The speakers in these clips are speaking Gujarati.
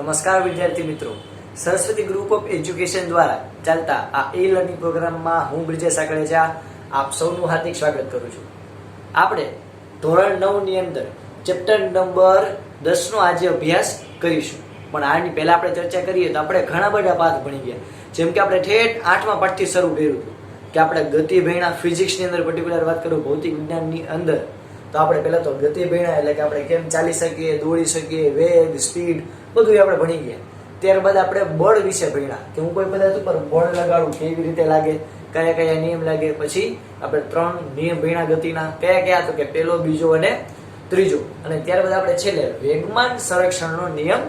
નમસ્કાર વિદ્યાર્થી મિત્રો, સરસ્વતી ગ્રુપ ઓફ એજ્યુકેશન દ્વારા ચાલતા આ લર્નિંગ પ્રોગ્રામમાં હું બ્રિજેશ સાકળેજા આપ સૌનું હાર્દિક સ્વાગત કરું છું. આપણે ધોરણ 9 ની અંદર ચેપ્ટર નંબર 10 નો આજે અભ્યાસ કરીશું. પણ આની પહેલા આપણે ચર્ચા કરીએ તો આપણે ઘણા બધા પાઠ ભણી ગયા. જેમ કે આપણે ઠેઠ 8મા પાઠથી શરૂ કર્યું હતું કે આપણે ગતિ ભણ્યા, ફિઝિક્સની અંદર પર્ટિક્યુલર વાત કરું, ભૌતિક વિજ્ઞાનની અંદર તો આપણે પહેલા તો ગતિ ભણ્યા, એટલે કે આપણે કેમ ચાલી શકીએ, દોડી શકીએ, વેગ, સ્પીડ બધું આપણે ભણી ગયા. ત્યારબાદ આપણે બળ વિશે ભણ્યા કે હું કોઈ પદાર્થ ઉપર બળ લગાડું કેવી રીતે લાગે, કયા કયા નિયમ લાગે. પછી આપણે 3 નિયમ ભણ્યા ગતિના, કયા કયા તો કે પહેલો, બીજો અને ત્રીજો. અને ત્યારબાદ આપણે છેલ્લે વેગમાન સંરક્ષણનો નિયમ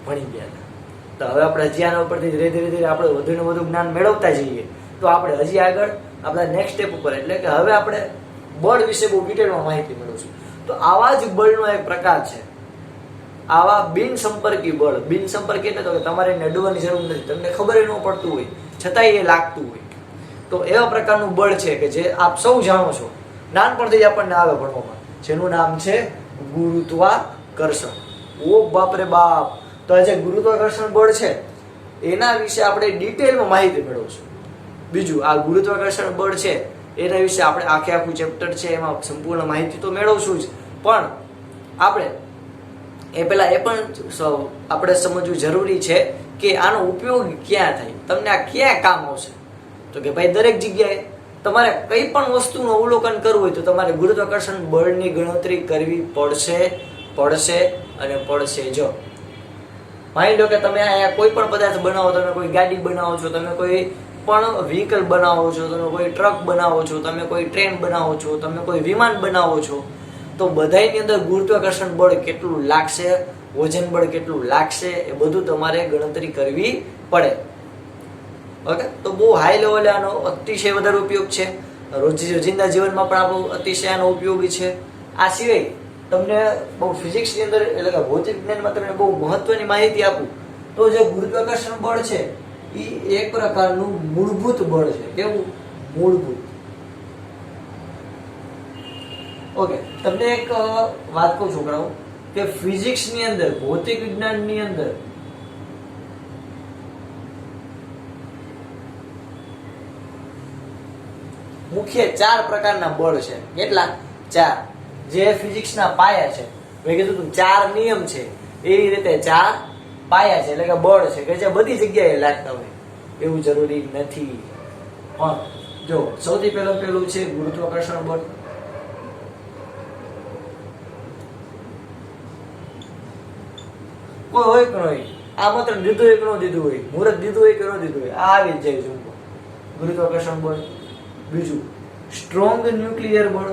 ભણી ગયા હતા. તો હવે આપણે હજી આના ઉપરથી ધીરે ધીરે આપણે વધુ ને વધુ જ્ઞાન મેળવતા જઈએ તો આપણે હજી આગળ આપણા નેક્સ્ટ સ્ટેપ ઉપર, એટલે કે હવે આપણે બળ વિશે બહુ ડિટેલમાં માહિતી મેળવશું. તો આવા જ બળનો એક પ્રકાર છે આવા બિનસંપર્કી બળ. બિનસંપર્કી એટલે તો કે તમારે એને અડવાની જરૂર નથી, તમને ખબર ન પડતું હોય છતાંય એ લાગતું હોય. તો એવા પ્રકારનું બળ છે કે જે આપ સૌ જાણો છો, નાનપણથી જ આપણને આવે ભણવામાં, જેનું નામ છે ગુરુત્વાકર્ષણ. ઓ બાપરે બાપ! તો આ જે ગુરુત્વાકર્ષણ બળ છે એના વિશે આપણે ડિટેલમાં માહિતી મેળવશું. બીજું, આ ગુરુત્વાકર્ષણ બળ છે એના વિશે આપણે આખું ચેપ્ટર છે એમાં સંપૂર્ણ માહિતી તો મેળવશું જ, પણ આપણે એ પહેલા એ પણ આપણે સમજવું જરૂરી છે કે આનો ઉપયોગ ક્યાં થાય, તમને આ ક્યાં કામ આવશે. તો કે ભાઈ દરેક જગ્યાએ તમારે કઈ પણ વસ્તુનું અવલોકન કરવું હોય તો તમારે ગુરુત્વાકર્ષણ બળની ગણતરી કરવી પડશે અને પડશે. જો માની લો કે તમે અહીંયા કોઈ પણ પદાર્થ બનાવો, તમે કોઈ ગાડી બનાવો છો, તમે કોઈ પણ વ્હીકલ બનાવો છો, તમે કોઈ ટ્રક બનાવો છો, તમે કોઈ ટ્રેન બનાવો છો, તમે કોઈ વિમાન બનાવો છો, તો બધાની અંદર ગુરુત્વાકર્ષણ બળ કેટલું લાગશે, વજન બળ કેટલું લાગશે, એ બધું તમારે ગણતરી કરવી પડે. ઓકે, તો બહુ હાઈ લેવલે આનો અતિશય વધારે ઉપયોગ છે. રોજિંદા જીવનમાં પણ આપણો અતિશય આનો ઉપયોગી છે. આ સિવાય તમને બહુ ફિઝિક્સની અંદર, એટલે કે ભૌતિક વિજ્ઞાનમાં તમને બહુ મહત્વની માહિતી આપું તો જે ગુરુત્વાકર્ષણ બળ છે એ એક પ્રકારનું મૂળભૂત બળ છે. કેવું? મૂળભૂત. ઓકે, તમને એક વાત કહું છોકરાઓ કે ફિઝિક્સની અંદર, ભૌતિક વિજ્ઞાનની અંદર મુખ્ય 4 પ્રકારના બળ છે. કેટલા? 4. જે ફિઝિક્સના પાયા છે. મેં કીધું તું 4 નિયમ છે, એવી રીતે 4 પાયા છે, એટલે કે બળ છે કે જે બધી જગ્યાએ લાગતા હોય એવું જરૂરી નથી. પણ જો સૌથી પહેલું છે ગુરુત્વાકર્ષણ બળ. કોઈ હોય કે ન હોય, આ માત્ર દીધું હોય કે ન દીધું હોય, મુહૂર્ત દીધું હોય કે ન દીધું હોય, આ આવી જ જાય છે ગુરુત્વાકર્ષણ બળ. બીજું, સ્ટ્રોંગ ન્યુક્લિયર બળ.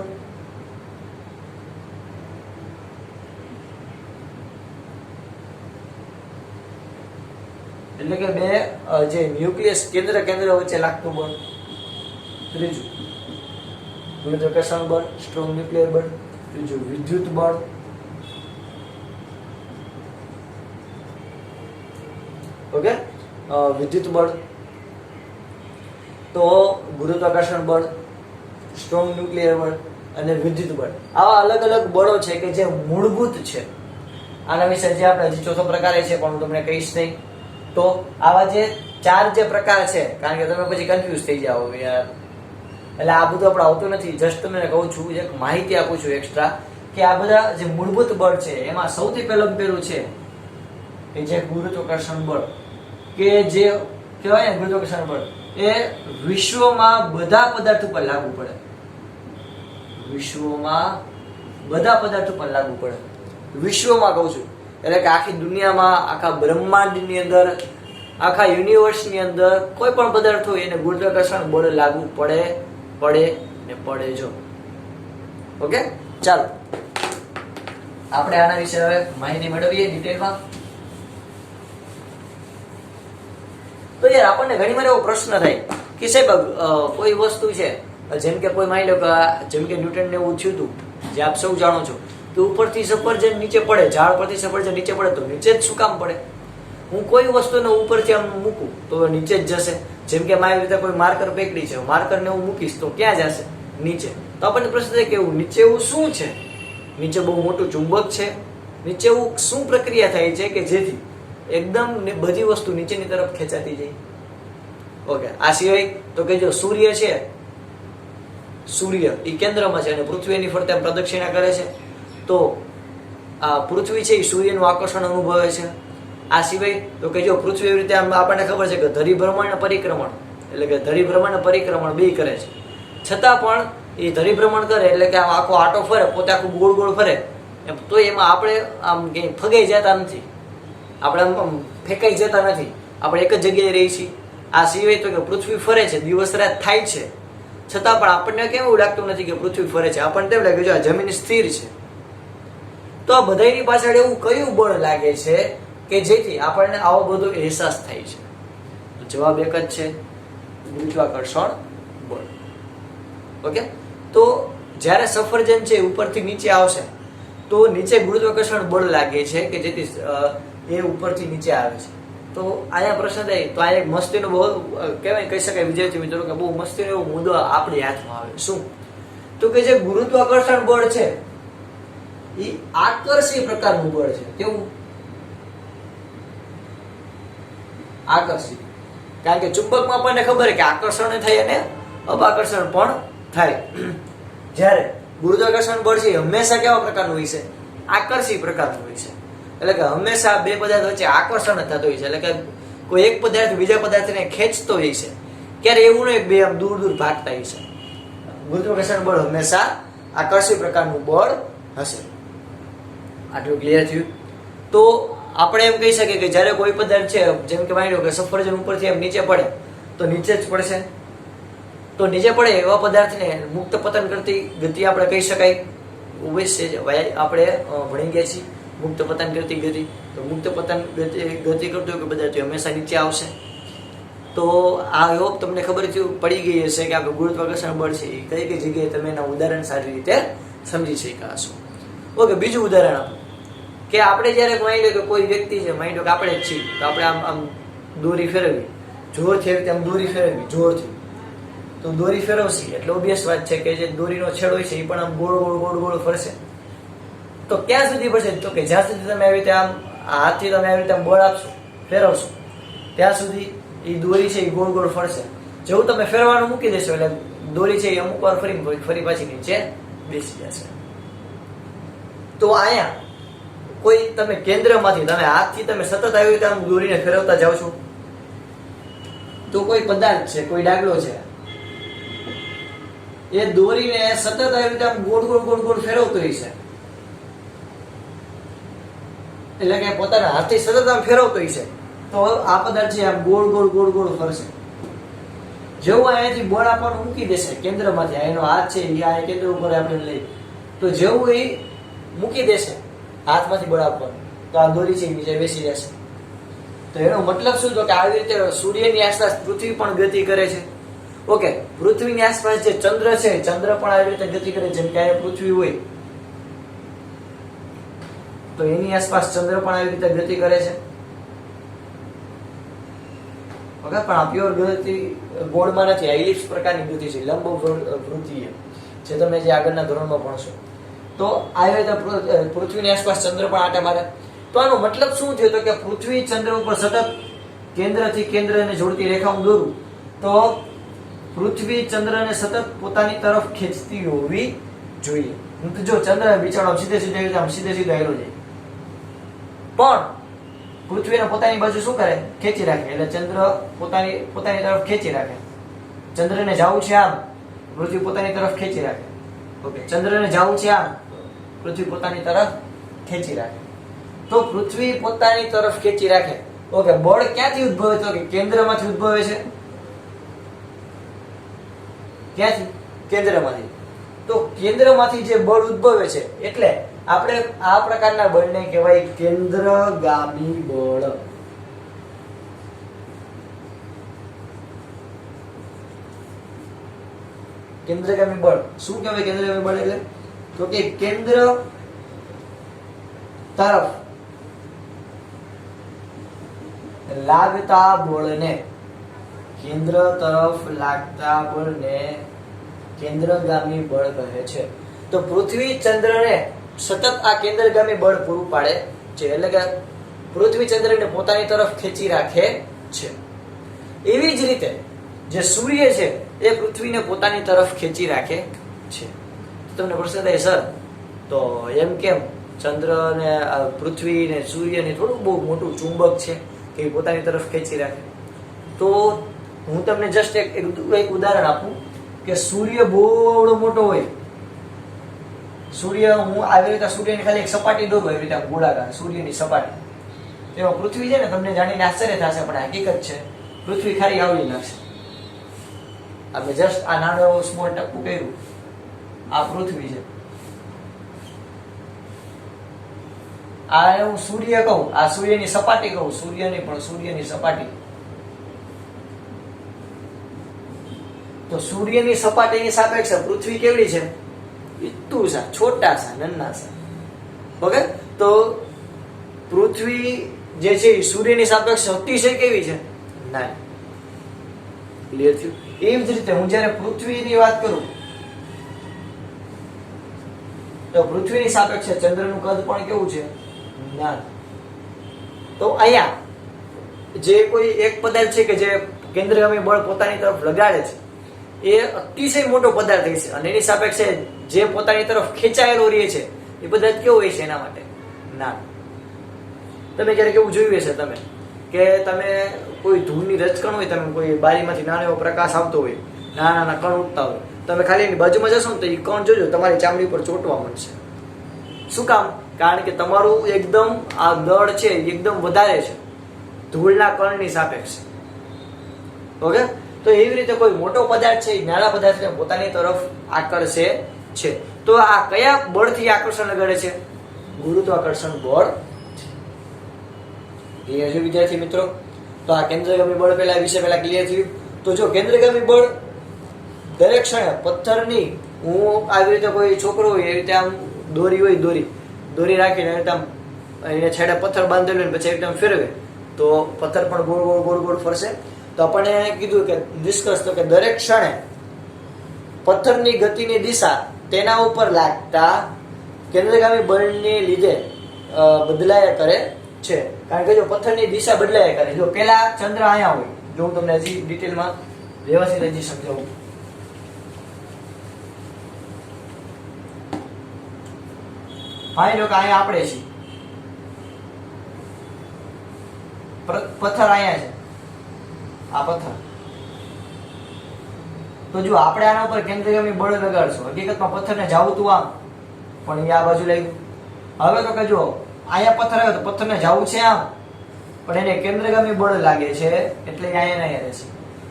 એટલે કે બે જે ન્યુક્લિયસ કેન્દ્ર વચ્ચે લાગતું બળ. ત્રીજું, ગુરુત્વાકર્ષણ બળ, સ્ટ્રોંગ ન્યુક્લિયર બળ. ત્રીજું, વિદ્યુત બળ. ઓકે, વિદ્યુત બળ, તો ગુરુત્વાકર્ષણ બળ, સ્ટ્રોંગ ન્યુક્લિયર બળ અને વિદ્યુત બળ. આવા અલગ અલગ બળો છે કે જે મૂળભૂત છે. આના વિશે જે આપણે હજી ચોથો પ્રકાર છે પણ હું તમને કહીશ નહીં. તો આવા જે 4 જે પ્રકાર છે, કારણ કે તમે પછી કન્ફ્યુઝ થઈ જાઓ યાર, એટલે આ બધું આપણે આવતું નથી. જસ્ટ તમને કહું છું, એક માહિતી આપું છું એક્સ્ટ્રા કે આ બધા જે મૂળભૂત બળ છે એમાં સૌથી પહેલું છે કે જે ગુરુત્વાકર્ષણ બળ, કે જે કહેવાય ને ગુરુત્વાકર્ષણ બળ એ વિશ્વમાં બધા પદાર્થ ઉપર લાગુ પડે. વિશ્વમાં બધા પદાર્થ ઉપર લાગુ પડે. વિશ્વમાં કહું છું એટલે કે આખી દુનિયામાં, આખા બ્રહ્માંડની અંદર, આખા યુનિવર્સની અંદર કોઈ પણ પદાર્થ હોય એને ગુરુત્વાકર્ષણ બળ લાગુ પડે. જો ઓકે, ચાલો આપણે આના વિશે હવે માહિતી મેળવીએ ડિટેલમાં. તો યાર આપણને ઘણી વાર એવો પ્રશ્ન થાય કે સાહેબ કોઈ વસ્તુ છે, જેમ કે કોઈ માની લો કે જેમ કે ન્યૂટનને એવું થયું હતું, જે આપ સૌ જાણો છો કે ઉપરથી સફરજન નીચે પડે, ઝાડ પરથી સફરજન નીચે પડે તો નીચે જ શું કામ પડે? હું કોઈ વસ્તુને ઉપરથી આમ મૂકું તો નીચે જ જશે. જેમ કે મારી રીતે કોઈ માર્કર પકડી છે, માર્કરને હું મૂકીશ તો ક્યાં જશે? નીચે. તો આપણને પ્રશ્ન થાય કે એવું નીચે એવું શું છે? નીચે બહુ મોટું ચુંબક છે? નીચે એવું શું પ્રક્રિયા થાય છે કે જેથી એકદમ બધી વસ્તુ નીચેની તરફ ખેંચાતી જાય. ઓકે, આ સિવાય તો કે જો સૂર્ય છે, સૂર્ય એ કેન્દ્રમાં છે અને પૃથ્વી એની ફરતે પ્રદક્ષિણા કરે છે, તો આ પૃથ્વી છે એ સૂર્યનું આકર્ષણ અનુભવે છે. આ સિવાય તો કે જો પૃથ્વી એવી રીતે આમ આપણને ખબર છે કે ધરીભ્રમણ અને પરિક્રમણ, એટલે કે ધરીભ્રમણ અને પરિક્રમણ બે કરે છે, છતાં પણ એ ધરીભ્રમણ કરે એટલે કે આમ આખો આટો ફરે, પોતે આખું ગોળ ગોળ ફરે, તો એમાં આપણે આમ ક્યાંય ફગાઈ જતા નથી, આપણે આમ ફેંકાઈ જતા નથી, આપણે એક જ જગ્યાએ રહી છીએ. આ સિવાય તો કે પૃથ્વી ફરે છે, દિવસ રાત થાય છે, છતાં પણ આપણને કેમ એવું લાગતું નથી કે પૃથ્વી ફરે છે, આપણને તેમ લાગે જો આ જમીન સ્થિર છે. તો આ બધાની પાછળ એવું કયું બળ લાગે છે કે જેથી આપણને આવો બધો અહેસાસ થાય છે? જવાબ એક જ છે, ગુરુત્વાકર્ષણ બળ. ઓકે, તો જ્યારે સફરજન છે ઉપરથી નીચે આવશે તો નીચે ગુરુત્વાકર્ષણ બળ લાગે છે કે જેથી એ ઉપરથી નીચે આવે છે. તો અહીંયા પ્રશ્ન થાય, તો આ એક મસ્તીનો બહુ કહેવાય, કહી શકાય વિદ્યાર્થી મિત્રો કે બહુ મસ્તીનો એવો મુદ્દો આપણી હાથમાં આવે. શું? તો કે જે ગુરુત્વાકર્ષણ બળ છે એ આકર્ષી પ્રકારનું બળ છે. કેવું? આકર્ષી. કારણ કે ચુંબકમાં આપણને ખબર કે આકર્ષણ થાય અને અપાકર્ષણ પણ થાય. જ્યારે ગુરુત્વાકર્ષણ બળ છે હંમેશા કેવા પ્રકારનું હોય છે? આકર્ષી પ્રકારનું હોય છે. એટલે કે હંમેશા બે પદાર્થ વચ્ચે આકર્ષણ થતું હોય છે, એટલે કે કોઈ એક પદાર્થ બીજા પદાર્થને ખેંચતો હોય છે. ક્યારે એવું નહીં બે આમ દૂર દૂર ભાગતા હોય છે. ગુરુત્વાકર્ષણ બળ હંમેશા આકર્ષી પ્રકારનું બળ હશે. આટલું ક્લિયર થયું? તો આપણે એમ કહી શકીએ કે જ્યારે કોઈ પદાર્થ છે, જેમ કે માની લો કે સફરજન ઉપરથી એમ નીચે પડે તો નીચે જ પડશે. તો નીચે પડે એવા પદાર્થને મુક્ત પતન કરતી ગતિ આપણે કહી શકાય. ઓબ્વિયસ આપણે ભણી ગયા છીએ મુક્ત પતન કરતી ગતિ. તો મુક્ત પતન ગતિ કરતો કે પદાર્થ હંમેશા નીચે આવશે. તો આ હોપ તમને ખબર પડી ગઈ હશે કે આપણે ગુરુત્વાકર્ષણ બળ છે એ કઈ કઈ જગ્યાએ તમે એના ઉદાહરણ સારી રીતે સમજી શક્યા હશો. ઓકે, બીજું ઉદાહરણ આપો કે આપણે જ્યારે માની લો કે કોઈ વ્યક્તિ છે, માની લો કે આપણે જ છીએ, તો આપણે આમ આમ દોરી ફેરવવી, જોરથી આવી રીતે આમ દોરી ફેરવવી જોરથી, તો દોરી ફેરવશી એટલે ઓબ્વિયસ વાત છે કે જે દોરીનો છેડો હોય છે એ પણ આમ ગોળ ગોળ ગોળ ગોળ ફરશે. તો ક્યાં સુધી ફરશે? તો કે જ્યાં સુધી તમે આવી રીતે આમ હાથથી તમે આવી રીતે આમ બળ આપશો, ફેરવશો, ત્યાં સુધી એ દોરી છે એ ગોળ ગોળ ફરશે. જેવું તમે ફેરવાનું મૂકી દેશો એટલે દોરી છે એ અમુક વાર ફરી પાછી નીચે બેસી જશે. તો અહીંયા કોઈ તમે કેન્દ્રમાંથી તમે હાથથી તમે સતત આવી રીતે આમ દોરીને ફેરવતા જાઓ છો, તો કોઈ પદાર્થ છે, કોઈ ડાગલો છે, એ દોરીને સતત આવી રીતે આમ ગોળ ગોળ ગોળ ગોળ ફેરવતો હોય છે. એટલે કે પોતાના હાથથી સતત આમ ફેરવતો હોય છે, તો આ પદાર્થ છે આમ ગોળ ગોળ ગોળ ગોળ ફરશે. જેવું અહીંયાથી બળ આપવાનું મૂકી દેશે કેન્દ્રમાંથી, એનો હાથ છે એ આ કેન્દ્ર ઉપર આપણે લઈ, તો જેવું એ મૂકી દેશે હાથમાંથી બળ આપવાનું, તો આ દોરી છે નીચે બેસી જશે. તો એનો મતલબ શું? તો કે આવી રીતે સૂર્યની આસપાસ પૃથ્વી પણ ગતિ કરે છે. ઓકે, પૃથ્વીની આસપાસ જે ચંદ્ર છે, ચંદ્ર પણ આવી રીતે ગતિ કરે. જેમ કે અહીંયા પૃથ્વી હોય તો એની આસપાસ ચંદ્ર પણ આવી રીતે ગતિ કરે છે. ઓકે, પણ આ પ્યોર ગતિ ગોળમાં નથી, આ ઇલિપ્સ પ્રકારની ગતિ છે, લંબ વૃત્તીય, જે તમે જે આગળના ધોરણમાં ભણશો. તો આવી રીતે પૃથ્વીની આસપાસ ચંદ્ર પણ આટા મારે. તો આનો મતલબ શું થયો? તો કે પૃથ્વી ચંદ્ર ઉપર સતત કેન્દ્રથી કેન્દ્રને જોડતી રેખા હું દોરું તો પૃથ્વી ચંદ્રને સતત પોતાની તરફ ખેંચતી હોવી જોઈએ. જો ચંદ્ર બિચારો સીધે સીધે આમ સીધે સીધો હેલો જાય, પણ પૃથ્વીને પોતાની બાજુ શું કરે? ખેંચી રાખે. એટલે ચંદ્ર પોતાની તરફ ખેંચી રાખે. ચંદ્રને જવું છે આમ, પૃથ્વી પોતાની તરફ ખેંચી રાખે. ઓકે, ચંદ્રને જવું છે આમ, પૃથ્વી પોતાની તરફ ખેંચી રાખે. તો પૃથ્વી પોતાની તરફ ખેંચી રાખે. ઓકે, બળ ક્યાંથી ઉદ્ભવે? તો કે કેન્દ્રમાંથી ઉદ્ભવે છે. ક્યાંથી? કેન્દ્રમાંથી. તો કેન્દ્રમાંથી જે બળ ઉદ્ભવે છે એટલે આપણે આ પ્રકારના બળને કહેવાય કેન્દ્રગામી બળ. કેન્દ્રગામી બળ શું કહેવાય? કેન્દ્રગામી બળ એટલે તો કે કેન્દ્ર તરફ લાગતા બળને, કેન્દ્ર તરફ લાગતા બળને કેન્દ્રગામી બળ કહે છે. તો પૃથ્વી ચંદ્રને સતત આ કેન્દ્રગામી બળ પૂરું પાડે છે. એટલે કે પૃથ્વી ચંદ્રને પોતાની તરફ ખેંચી રાખે છે. એવી જ રીતે જે સૂર્ય છે એ પૃથ્વીને પોતાની તરફ ખેંચી રાખે છે. તમને પ્રશ્ન થાય સર તો એમ કેમ ચંદ્ર ને પૃથ્વી ને સૂર્ય ને થોડું બહુ મોટું ચુંબક છે કે પોતાની તરફ ખેંચી રાખે? તો હું તમને જસ્ટ એક ઉદાહરણ આપું કે સૂર્ય બહુ મોટો હોય. સૂર્ય હું આવી રીતે સૂર્યની ખાલી એક સપાટી દોરું એવી રીતે ગોળાકાર સૂર્યની સપાટી, તેમાં પૃથ્વી છે ને તમને જાણીને આશ્ચર્ય થશે પણ હકીકત છે પૃથ્વી ખાલી આવડી લાગશે. આપણે જસ્ટ આ નાનો એવો સ્મોલ ટપકું કર્યું, આ પૃથ્વી છે. આ હું સૂર્ય કહું, આ સૂર્યની સપાટી કહું, સૂર્યની પણ સૂર્યની સપાટી. તો સૂર્યની સપાટીની સાપેક્ષે પૃથ્વી કેવડી છે? ઇત્તુ સા, છોટા સા, નન્ના સા. ઓકે, તો પૃથ્વી જે છે એ સૂર્યની સાપેક્ષે અતિશય કેવી છે? નાની. ક્લિયર થયું? એવી જ રીતે હું જ્યારે પૃથ્વીની વાત કરું તો પૃથ્વીની સાપેક્ષે ચંદ્રનું કદ પણ કેવું છે? નાનું. તો અહીંયા જે કોઈ એક પદાર્થ છે કે જે કેન્દ્રગામી બળ પોતાની તરફ લગાડે છે એ અતિશય મોટો પદાર્થ છે અને એની સાપેક્ષે જે પોતાની તરફ ખેંચાયેલો રહે છે એ પદાર્થ કેવો હોય છે? એના માટે નાનો. તમે ક્યારેક એવું જોયું હશે તમે કે તમે કોઈ ધૂળની રજકણ હોય, તમે કોઈ બારીમાંથી નાનો એવો પ્રકાશ આવતો હોય, નાના નાના કણ ઉઠતા હોય, તમે ખાલી એની બાજુમાં જશો ને તો એ કણ જોજો તમારી ચામડી પર ચોંટવા મળશે. શું કામ? કારણ કે તમારું એકદમ આ દળ છે એકદમ વધારે છે ધૂળના કણની સાપેક્ષે. ઓકે, તો એવી રીતે કોઈ મોટો પદાર્થ છે એ નાના પદાર્થને પોતાની તરફ આકર્ષે છે. તો આ કયા બળથી આકર્ષણ લગાડે છે? ગુરુત્વાકર્ષણ બળ. ક્લિયર છે વિદ્યાર્થી મિત્રો? તો આ કેન્દ્રગામી બળ પહેલા ક્લિયર થયું. તો જો કેન્દ્રગામી બળ દરેક ક્ષણે પથ્થરની, હું આવી રીતે કોઈ છોકરો હોય એવી રીતે આમ દોરી હોય, દોરી રાખીને આમ એને છેડે પથ્થર બાંધેલો ને પછી એકદમ ફેરવે તો પથ્થર પણ ગોળ ગોળ ગોળ ગોળ ફરશે. તો આપણને કીધું કે નિષ્કર્ષ તો કે દરેક ક્ષણે પથ્થરની ગતિની દિશા તેના ઉપર લાગતા કેન્દ્રગામી બળને લીધે બદલાયા કરે છે. કારણ કે જો પથ્થરની દિશા બદલાયા કરે, જો પેલા ચંદ્ર અહીંયા હોય, જો હું તમને હજી ડિટેલમાં વ્યવસ્થિત હજી સમજાવું. માની લો કે અહીંયા આપણે છીએ, પથ્થર અહીંયા છે, આ પથ્થર. તો જો આપણે આના ઉપર કેન્દ્રગામી બળ લગાડશું, હકીકતમાં પથ્થરને જાવું તું આમ પણ એ આ બાજુ લાગ્યું. હવે તો કે જો અહીંયા પથ્થર આવ્યો તો પથ્થરને જાવું છે આમ પણ એને કેન્દ્રગામી બળ લાગે છે એટલે અહીંયા અહીંયા રહેશે.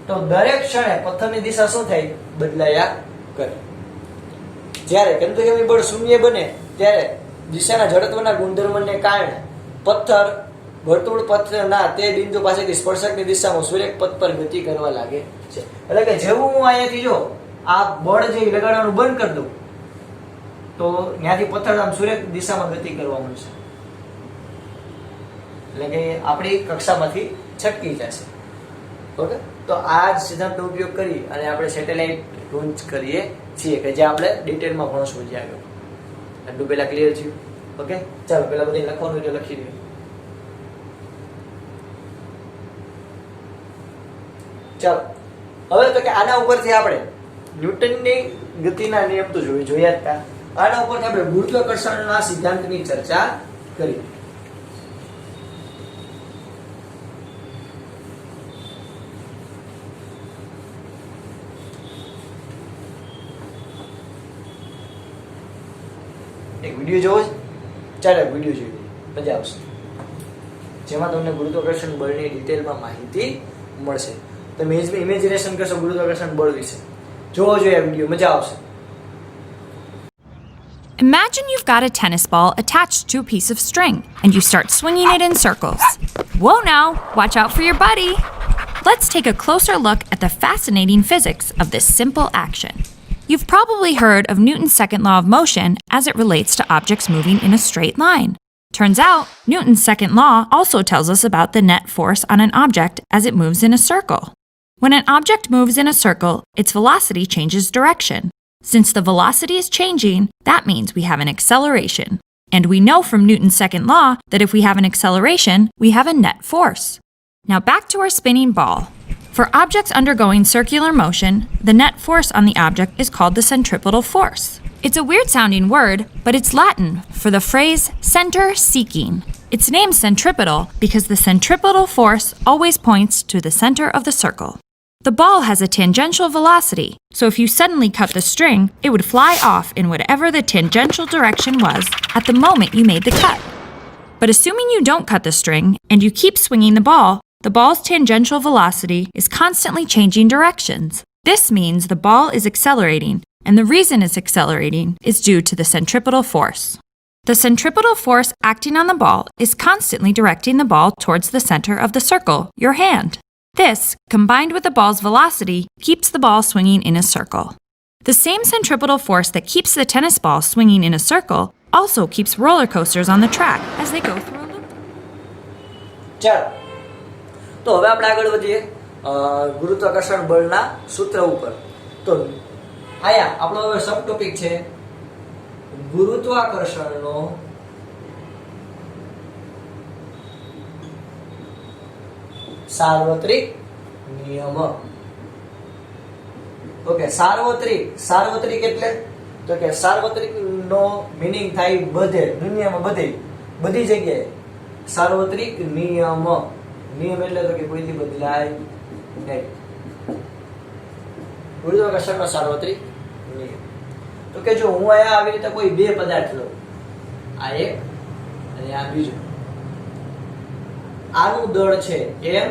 તો દરેક ક્ષણે પથ્થરની દિશા શું થાય? બદલાયા કરે. જ્યારે કેન્દ્રગામી બળ શૂન્ય બને ત્યારે દિશાના જડત્વના ગુણધર્મને કારણે પથ્થર વર્તુળ પથ્થરના તે બિંદુ પાસેથી સ્પર્શકની દિશામાં સૂર્યક પથ પર ગતિ કરવા લાગે છે. એટલે કે જેવું હું અહીંયાથી જો આ બળ જે લગાડવાનું બંધ કરી દઉં તો ત્યાંથી પથ્થર આમ સૂર્યક દિશામાં ગતિ કરવા મળશે. એટલે કે આપણી કક્ષામાંથી છટકી જશે. ઓકે, તો આ જ સિદ્ધાંતનો ઉપયોગ કરી અને આપણે સેટેલાઇટ લોન્ચ કરીએ છીએ કે જે આપણે ડિટેલમાં ભણશું જે આગળ. આટલું પહેલા ક્લિયર થયું? ઓકે, ચાલો પહેલા બધું લખવાનું એટલે લખી દઈએ. ચાલો હવે તો કે આના ઉપરથી આપણે ન્યૂટનની ગતિના નિયમ તો જોયા જ હતા. આના ઉપરથી આપણે ગુરુત્વાકર્ષણના સિદ્ધાંતની ચર્ચા કરી. એક વિડીયો જોવો છે? ચાલો વિડીયો જોઈ મજા આવશે, જેમાં તમને ગુરુત્વાકર્ષણ બળની ડિટેલમાં માહિતી મળશે. તમે ઇમેજિનેશન કરશો ગુરુત્વાકર્ષણ બળ વિશે. જોવો જોઈએ વિડીયો, મજા આવશે. Imagine you've got a tennis ball attached to a piece of string and you start swinging it in circles. Whoa now, watch out for your buddy. Let's take a closer look at the fascinating physics of this simple action. You've probably heard of Newton's second law of motion as it relates to objects moving in a straight line. Turns out, Newton's second law also tells us about the net force on an object as it moves in a circle. When an object moves in a circle, its velocity changes direction. Since the velocity is changing, that means we have an acceleration. And we know from Newton's second law that if we have an acceleration, we have a net force. Now back to our spinning ball. For objects undergoing circular motion, the net force on the object is called the centripetal force. It's a weird sounding word, but it's Latin for the phrase center seeking. It's named centripetal because the centripetal force always points to the center of the circle. The ball has a tangential velocity, so if you suddenly cut the string, it would fly off in whatever the tangential direction was at the moment you made the cut. But assuming you don't cut the string and you keep swinging the ball's tangential velocity is constantly changing directions. This means the ball is accelerating, and the reason it's accelerating is due to the centripetal force. The centripetal force acting on the ball is constantly directing the ball towards the center of the circle, your hand. This, combined with the ball's velocity, keeps the ball swinging in a circle. The same centripetal force that keeps the tennis ball swinging in a circle also keeps roller coasters on the track as they go through a loop. ચાલો તો હવે આપણે આગળ વધીએ ગુરુત્વાકર્ષણ બળના સૂત્ર ઉપર. તો આયા આપણો હવે સબ ટોપિક છે ગુરુત્વાકર્ષણનો સાર્વત્રિક નિયમ. ઓકે, સાર્વત્રિક એટલે તો કે સાર્વત્રિક નો મીનિંગ થાય બધે દુનિયામાં બધી જગ્યાએ સાર્વત્રિક નિયમ. નિયમ એટલે તો કે કોઈથી બદલાય નહીં. ગુરુત્વાકર્ષણનો સાર્વત્રિક નિયમ તો કે જો હું અહીંયા આવી રીતે કોઈ બે પદાર્થ લઉં, આ એક અને આ બીજો, આનું દળ છે m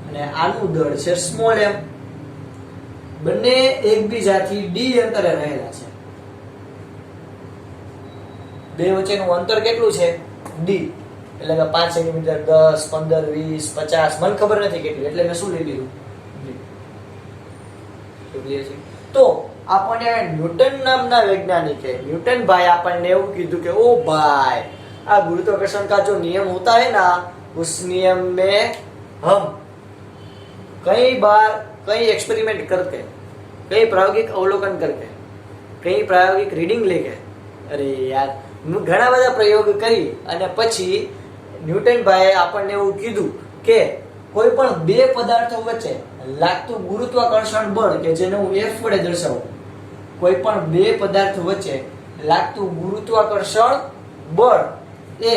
અને આનું દળ છે સ્મોલ m. બંને એકબીજાથી d અંતરે રહેલા છે. બે વચ્ચેનું અંતર કેટલું છે? d. એટલે કે 5 સેન્ટીમીટર, 10, 15, 20, 50, મને ખબર નથી કેટલી, એટલે મેં શું લઈ લીધું? તો આપણને ન્યૂટન નામના વૈજ્ઞાનિકે ન્યૂટનભાઈ આપણને એવું કીધું કે ओ भाई આ गुरुत्वाकर्षण का जो नियम होता है ना उस नियम में हम कई बार कई एक्सपेरिमेंट करके, कई प्रायोगिक अवलोकन करके, कई प्रायोगिक रीडिंग लेके, अरे यार ઘણા બધા પ્રયોગ કરી અને પછી ન્યૂટનભાઈએ આપણને એવું કીધું કે કોઈ પણ બે પદાર્થો વચ્ચે લાગતું ગુરુત્વાકર્ષણ બળ કે જેને હું F વડે દર્શાવું, કોઈ પણ બે પદાર્થ વચ્ચે લાગતું ગુરુત્વાકર્ષણ બળ એ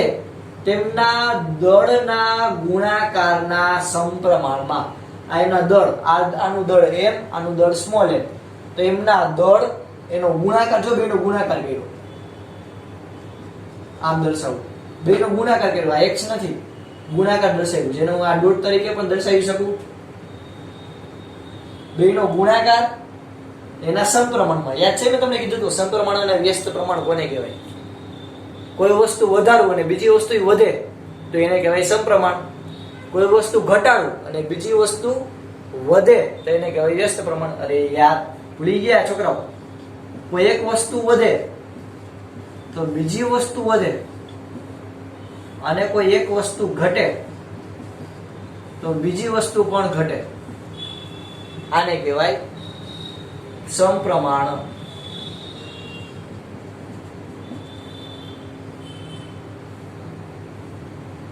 તેમના દળના ગુણાકારના સમપ્રમાણમાં, આ એના દળ, આનું દળ m, આનું દળ સ્મોલ m, તો એમના દળ એનો ગુણાકાર, જો બેનો ગુણાકાર કર્યો આમ દર્શાવું, બેનો ગુણાકાર કર્યો, આ x નથી, ગુણાકાર દર્શાવ્યું જેને હું આ ડોટ તરીકે પણ દર્શાવી શકું. બેનો ગુણાકાર એના સમપ્રમાણમાં. યાદ છે મેં તમને કીધું તો સમપ્રમાણ અને વ્યસ્ત પ્રમાણ કોને કહેવાય? કોઈ વસ્તુ વધારવું અને બીજી વસ્તુ વધે તો એને કહેવાય સમપ્રમાણ. કોઈ વસ્તુ ઘટાડવું અને બીજી વસ્તુ વધે તો એને કહેવાય વ્યસ્ત પ્રમાણ. અરે યાર ભૂલી ગયા છોકરાઓ. કોઈ એક વસ્તુ વધે તો બીજી વસ્તુ વધે અને કોઈ એક વસ્તુ ઘટે તો બીજી વસ્તુ પણ ઘટે. આને કહેવાય સમપ્રમાણ.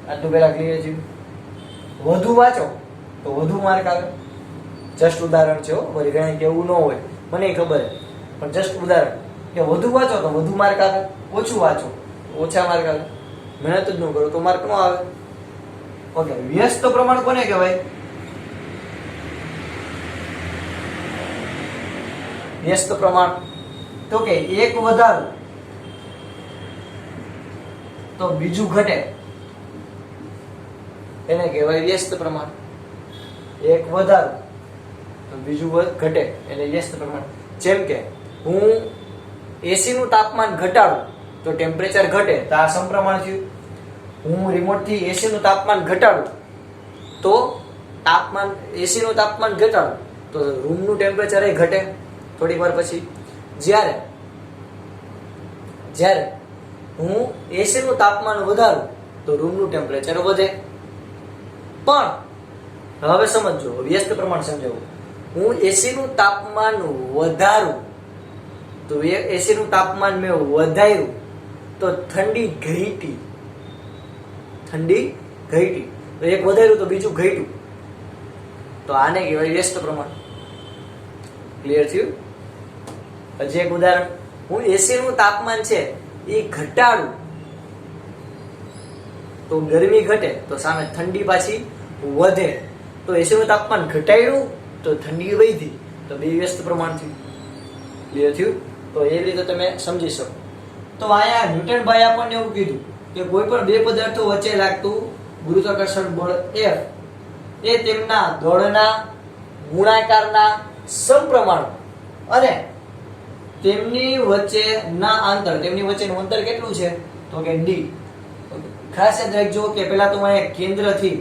આટલું પેલા ક્લિયર છે. વધુ વાંચો તો વધુ માર્ક આવે. જસ્ટ ઉદાહરણ છે, વળી ઘણા કેવું ન હોય, મને ખબર છે, પણ જસ્ટ ઉદાહરણ કે વધુ વાંચો તો વધુ માર્ક આવે, ઓછું વાંચો ઓછા માર્ક આવે. મહેનત જ ન કરો તો માર્ક ન આવે. ઓકે, વ્યસ્ત પ્રમાણ કોને કહેવાય? વ્યસ્ત પ્રમાણ તો કે એક વધારો તો બીજું ઘટે એને કહેવાય વ્યસ્ત પ્રમાણ. એક વધારો તો બીજું ઘટે એટલે વ્યસ્ત પ્રમાણ. જેમ કે હું એસી નું તાપમાન ઘટાડું તો ટેમ્પરેચર ઘટે, તો આ સમપ્રમાણ થયું. હું રિમોટ થી એસી નું તાપમાન ઘટાડું તો એસી નું તાપમાન ઘટાડું તો રૂમ નું ટેમ્પરેચર એ ઘટે થોડીક વાર પછી. જ્યારે હું એસી નું તાપમાન વધારું તો રૂમ નું ટેમ્પરેચર વધે. પણ હવે સમજો, વ્યસ્ત પ્રમાણ સમજાવું. હું એસી નું તાપમાન વધારું તો એસી નું તાપમાન મેં વધાર્યું તો તો ઠંડી ઘટી. ઠંડી ઘટી. તો એક વધાર્યું તો બીજું ઘટ્યું, તો આને કહેવાય વ્યસ્ત પ્રમાણ. ક્લિયર થયું? હજી એક ઉદાહરણ, હું એસી નું તાપમાન છે એ ઘટાડું તો ગરમી ઘટે, તો સામે ઠંડી પાછી વધે. તો એસી નું તાપમાન ઘટાડ્યું તો ઠંડી વધી, તો બે વ્યસ્ત પ્રમાણ થયું. ક્લિયર થયું? તો એ રીતે તમે સમજી શકો. તો અહીંયા ન્યૂટનભાઈ આપણને એવું કીધું કે કોઈ પણ બે પદાર્થો વચ્ચે લાગતું ગુરુત્વાકર્ષણ બળ F એ તેમના દળના ગુણાકારના સમપ્રમાણ અને તેમની વચ્ચેના અંતર, તેમની વચ્ચેનું અંતર કેટલું છે? તો કે d. ખાસ યાદ રાખજો કે પહેલા તો અહીંયા કેન્દ્રથી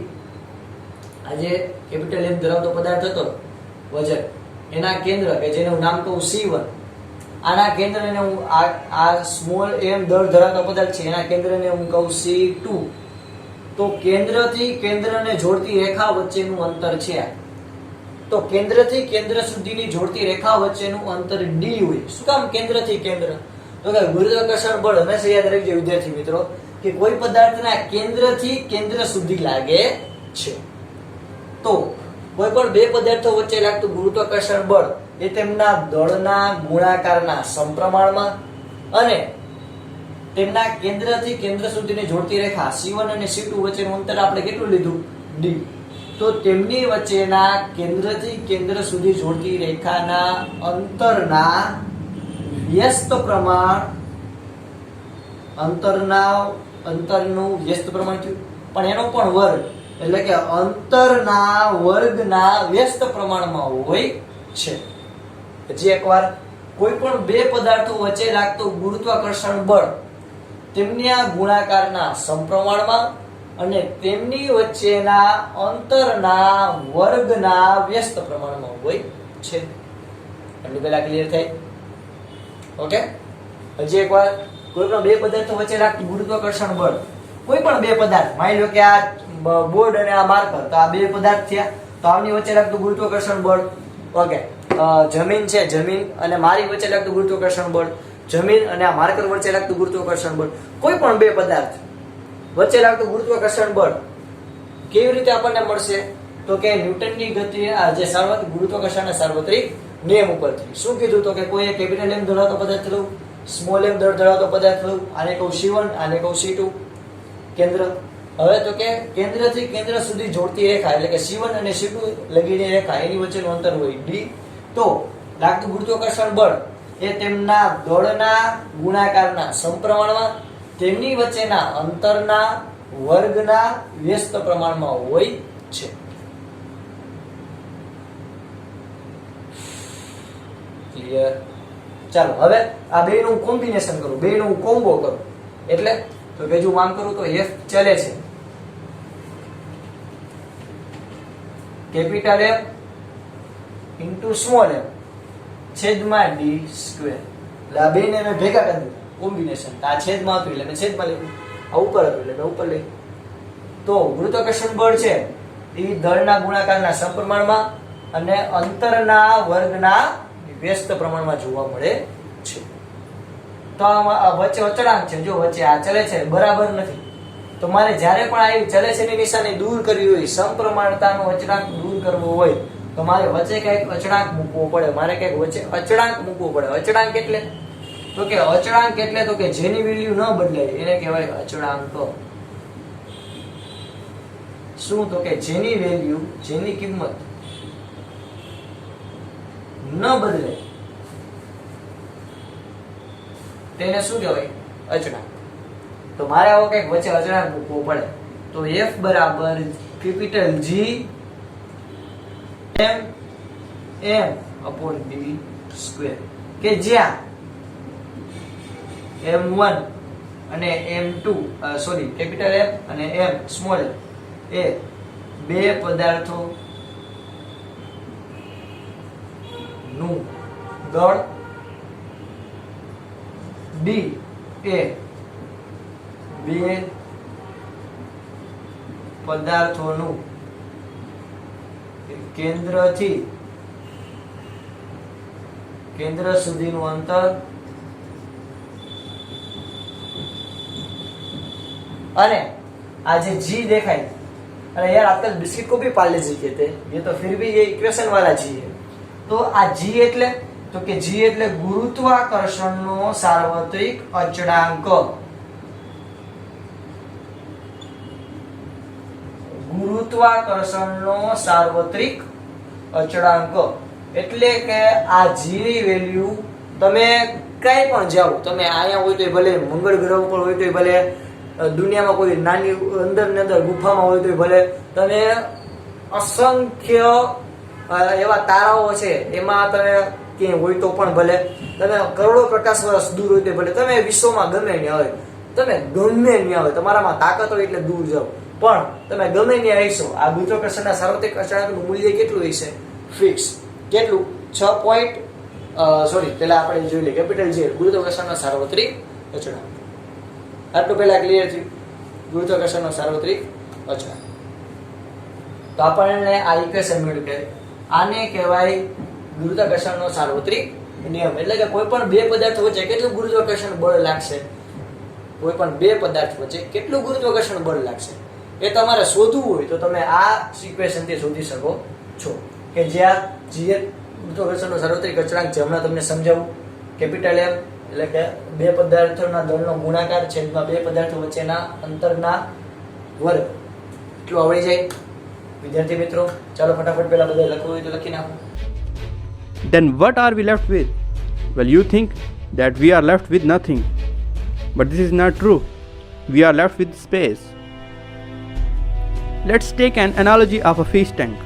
આજે કેપિટલ M ધરાવતો પદાર્થ હતો વજન, એના કેન્દ્ર કે જેનું નામ કહું C1, આના કેન્દ્રને હું આ સ્મોલ m દળ ધરાવતો પદાર્થ છે એના કેન્દ્રને હું કહું C2. તો કેન્દ્રથી કેન્દ્રને જોડતી રેખા વચ્ચેનું અંતર છે. તો કેન્દ્રથી કેન્દ્ર સુધીની જોડતી રેખા વચ્ચેનું અંતર d હોય. શું કામ કેન્દ્રથી કેન્દ્ર? તો કે ગુરુત્વાકર્ષણ બળ હંમેશા યાદ રાખજો વિદ્યાર્થી મિત્રો કે કોઈ પદાર્થના કેન્દ્રથી કેન્દ્ર સુધી લાગે છે. તો કોઈ પણ બે પદાર્થો વચ્ચે લાગતું ગુરુત્વાકર્ષણ બળ એ તેમના દળના ગુણાકારના સમપ્રમાણમાં અને તેમના કેન્દ્રથી કેન્દ્ર સુધીની જોડતી રેખા C1 અને C2 વચ્ચેનું અંતર આપણે કેટલું લીધું? d. તો તેમની વચ્ચેના કેન્દ્રથી કેન્દ્ર સુધી જોડતી રેખાના અંતરના વ્યસ્ત પ્રમાણ, અંતરનું વ્યસ્ત પ્રમાણ થયું, પણ એનો પણ વર્ગ, એટલે કે અંતરના વર્ગના વ્યસ્ત પ્રમાણમાં હોય છે. હજી એકવાર, કોઈ પણ બે પદાર્થો વચ્ચે લાગતું ગુરુત્વાકર્ષણ બળ તેમના ગુણાકારના સમપ્રમાણમાં અને તેમની વચ્ચેના અંતરના વર્ગના વ્યસ્ત પ્રમાણમાં હોય છે. એટલું પહેલા ક્લિયર થાય? ઓકે. હજી એકવાર, કોઈ પણ બે પદાર્થો વચ્ચે લાગતું ગુરુત્વાકર્ષણ બળ, કોઈ પણ બે પદાર્થ, માની લો કે આ બોર્ડ અને આ માર્કર, તો આ બે પદાર્થ થયા, તો આમની વચ્ચે લાગતું ગુરુત્વાકર્ષણ બળ. ઓકે. જમીન છે, જમીન અને મારી વચ્ચે લાગતું ગુરુત્વાકર્ષણ બળ, જમીન અને આ માર્કર વચ્ચે લાગતું ગુરુત્વાકર્ષણ બળ, કોઈ પણ બે પદાર્થ વચ્ચે લાગતું ગુરુત્વાકર્ષણ બળ કેવી રીતે આપણને મળશે? તો કે ન્યૂટનની ગતિ, આ જે સાર્વત્રિક ગુરુત્વાકર્ષણના સાર્વત્રિક નિયમ ઉપરથી. શું કીધું? તો કે કોઈ કેપિટલ M ધરાવતો પદાર્થ લઉં, સ્મોલ m દળ ધરાવતો પદાર્થ લઉં, આને કહું C1, આને કહું C2 કેન્દ્ર. હવે તો કે કેન્દ્રથી કેન્દ્ર સુધી જોડતી રેખા, એટલે કે C1 અને C2 લગીની રેખા, એની વચ્ચેનું અંતર હોય d. તો લાગતું ગુરુત્વાકર્ષણ બળ એ તેમના દળના ગુણાકારના સમપ્રમાણમાં, તેમની વચ્ચેના અંતરના વર્ગના વ્યસ્ત પ્રમાણમાં હોય છે. ક્લિયર? ચાલો હવે આ બેનું કોમ્બિનેશન કરું, બેનું કોમ્બો કરું. એટલે તો કે જો આમ કરું તો F ચલે છે capital M into small m છેદમાં d સ્ક્વેર. એટલે આ બેને મેં ભેગા કરી દીધા, કોમ્બિનેશન. આ છેદમાં હતું એટલે મેં છેદમાં લીધું, આ ઉપર હતું એટલે મેં ઉપર લઈ. તો ગુરુત્વાકર્ષણ બળ છે એ દળના ગુણાકારના સમપ્રમાણમાં અને અંતરના વર્ગના વ્યસ્ત પ્રમાણમાં જોવા મળે છે. તો આ વચ્ચે અચળાંક છે, જો વચ્ચે આ ચલે છે બરાબર નથી, તો મારે જ્યારે પણ આ ચલે છે ની નિશાની દૂર કરવી હોય, સમપ્રમાણતાનો અચળાંક દૂર કરવો હોય, તો મારે વચ્ચે કંઈક અચળાંક મૂકવો પડે. મારે કંઈક વચ્ચે અચળાંક મૂકવો પડે. અચળાંક એટલે તો કે અચળાંક એટલે તો કે જેની વેલ્યુ ન બદલાય એને કહેવાય અચળાંક. શું? તો કે જેની વેલ્યુ, જેની કિંમત ન બદલે તેને શું કહેવાય? અચળાંક. તો મારે આવો કંઈક વચ્ચે અચળાંક મૂકવો પડે. તો F બરાબર capital G m d square, કે જ્યાં m1 અને m2 સોરી કેપિટલ M અને m સ્મોલ એ બે પદાર્થો નું દળ, d એ બે પદાર્થોનું કેન્દ્રથી કેન્દ્ર સુધીનું અંતર અને આ જે जी देखाय, अरे यार आजकल बिस्किट को भी पार्ले जी कहते हैं, ये तो फिर भी ये इक्वेशन वाला जी है। तो आ जी એટલે તો કે जी એટલે ગુરુત્વાકર્ષણનો સાર્વત્રિક અચળાંક। ગુરુત્વાકર્ષણનો સાર્વત્રિક અચળાંક એટલે કે આ g ની વેલ્યુ તમે કઈ પણ જાઓ, તમે આયા હોય તો ભલે મંગળ ગ્રહ ઉપર હોય તો ભલે દુનિયામાં કોઈ નાની અંદર ને અંદર ગુફામાં હોય તો ભલે, તમે અસંખ્ય એવા તારાઓ છે એમાં તમે ક્યાંય હોય તો પણ ભલે, તમે કરોડો પ્રકાશ વર્ષ દૂર હોય તો ભલે, તમે વિશ્વમાં ગમે ત્યાં હોય, તમે ગમે ત્યાં હોય, તમારામાં તાકાત હોય એટલે દૂર જાઓ, પણ તમે ગમે ત્યાં હશો, આ ગુરુત્વાકર્ષણના સાર્વત્રિક અચળાંકનું મૂલ્ય કેટલું હશે? ફિક્સ। કેટલું? 6 પેલા આપણે જોઈ લઈએ કેપિટલ જે ગુરુત્વાકર્ષણનો સાર્વત્રિક અચળાંક। આટલું પહેલા ક્લિયર થયું, ગુરુત્વાકર્ષણનો સાર્વત્રિક અચળાંક। તો આપણને આ ઇક્વેશન મળ્યું કે આને કહેવાય ગુરુત્વાકર્ષણનો સાર્વત્રિક નિયમ। એટલે કે કોઈ પણ બે પદાર્થ વચ્ચે કેટલું ગુરુત્વાકર્ષણ બળ લાગશે, કોઈ પણ બે પદાર્થ વચ્ચે કેટલું ગુરુત્વાકર્ષણ બળ લાગશે એ તમારે શોધવું હોય તો તમે આ ઇક્વેશન થી શોધી શકો છો કે જ્યાં g ગુરુત્વાકર્ષણનો સાર્વત્રિક અચળાંક જે હમણાં તમને સમજાવું, કેપિટલ M એટલે કે બે પદાર્થોના દળનો ગુણાકાર છેદમાં બે પદાર્થો વચ્ચેના અંતરના વર્ગ, એટલું આવડી જાય। વિદ્યાર્થી મિત્રો, ચાલો ફટાફટ પહેલા બધા લખવું હોય તો લખી નાખો। Then what are we left with? Well, you think that we are left with nothing. But this is not true. We are left with space. Let's take an analogy of a fish tank.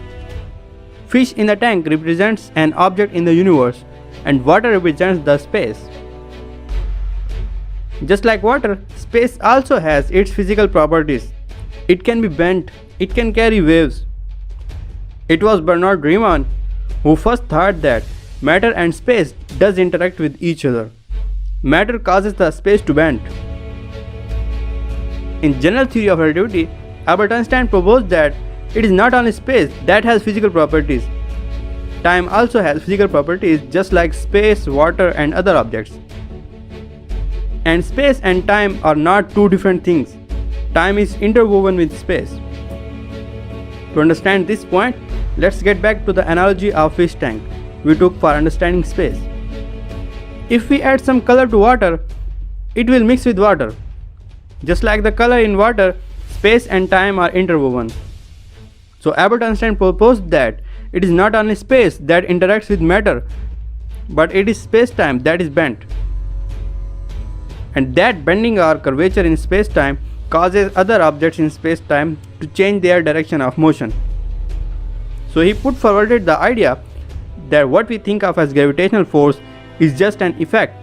Fish in the tank represents an object in the universe, and water represents the space. Just like water, space also has its physical properties. It can be bent, it can carry waves. It was Bernard Riemann who first thought that matter and space does interact with each other. Matter causes the space to bend. In general theory of relativity, Albert Einstein proposed that it is not only space that has physical properties. Time also has physical properties just like space, water and other objects. And space and time are not two different things. Time is interwoven with space. To understand this point, let's get back to the analogy of fish tank we took for understanding space. If we add some color to water, it will mix with water. Just like the color in water, space and time are interwoven. So Albert Einstein proposed that it is not only space that interacts with matter, but it is space-time that is bent. And that bending or curvature in space-time causes other objects in space-time to change their direction of motion. So he put forwarded the idea that what we think of as gravitational force is just an effect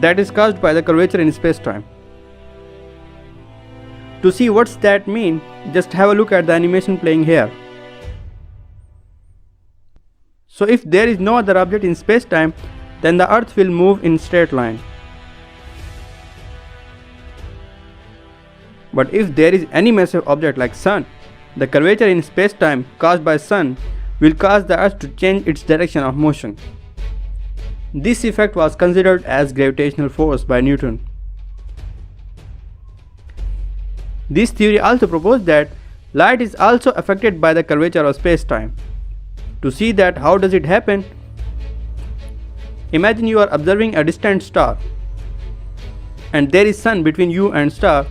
that is caused by the curvature in space-time. To see what's that mean, just have a look at the animation playing here. So if there is no other object in space-time, then the earth will move in straight line. But if there is any massive object like sun, the curvature in space-time caused by sun will cause the earth to change its direction of motion. This effect was considered as gravitational force by Newton. This theory also proposed that light is also affected by the curvature of space-time. To see that how does it happen, imagine you are observing a distant star and there is sun between you and star.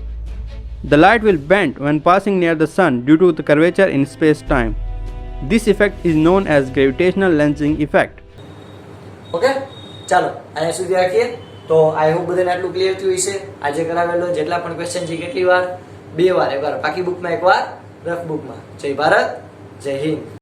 The light will bend when passing near the sun due to the curvature in space-time. This effect is known as gravitational lensing effect. Okay, ચાલો અહીંયા સુધી રાખીએ। તો આઈ હોપ બધાને આટલું ક્લિયર થયું હશે। આજે કરાવેલો જેટલા પણ ક્વેશ્ચન છે કેટલી વાર? 2 વાર। એકવાર પાકી બુકમાં, એકવાર રફ બુકમાં। જય ભારત, જય હિન્દ।